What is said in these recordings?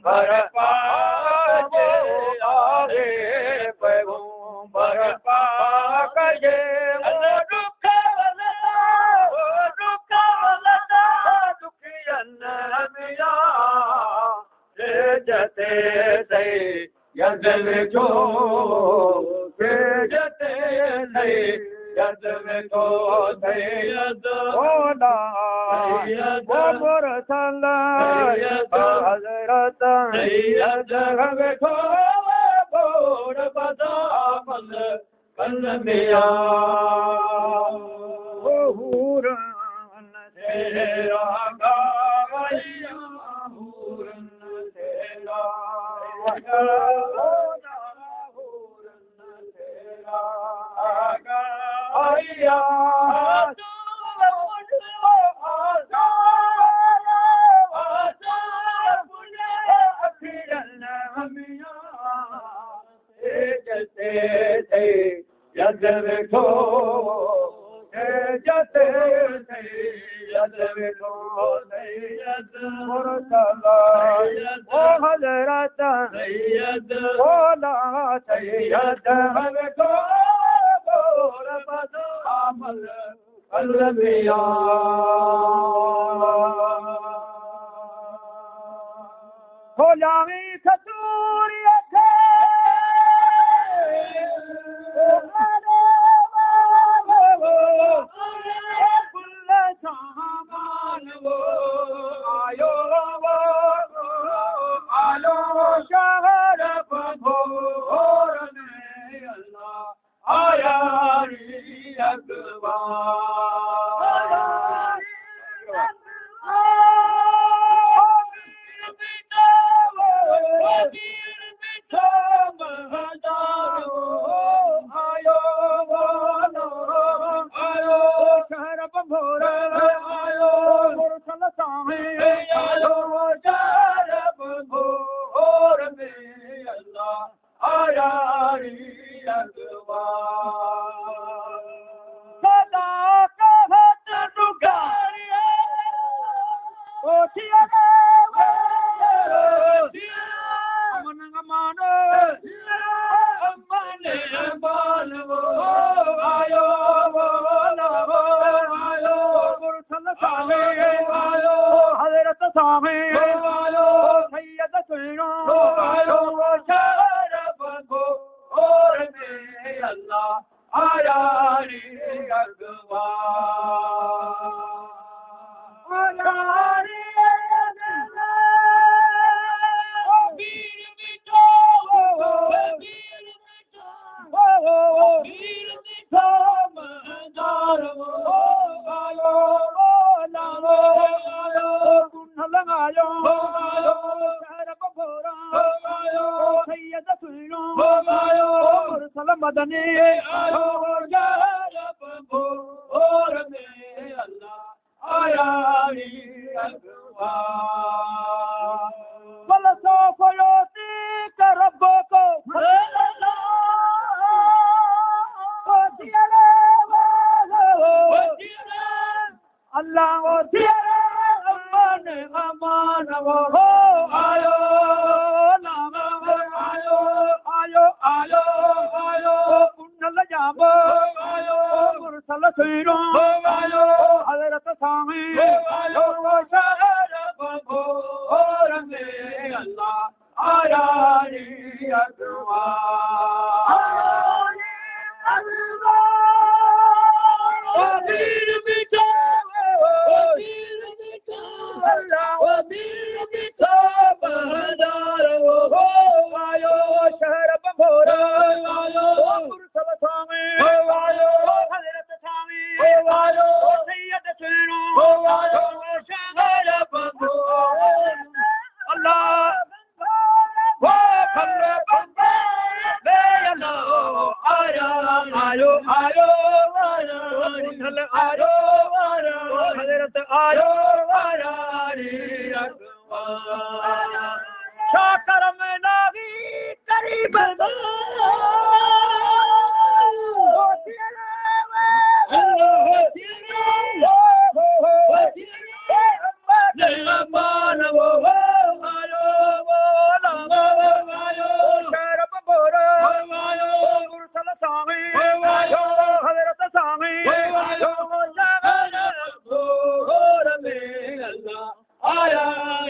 बर पाक आवे पैगंबर पाक जे दुख वलदा दुखियन मिया जते सही यद में जो जते सही यद में तो सैयद होना मुरसल हजरत सैयद बैठो बोर बदामल कल मिया हूरन तेरा गाया हूरन तेरा आया यद वेठो जते यद वेठो सैयद मुरतला ओ हजरत सैयद बोला सैयद वेठो बोल बदामल कल मिया हो जावी खसूरी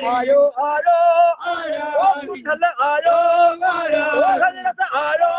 आयो आयो ओ पुछल आयो ओ हजरत आयो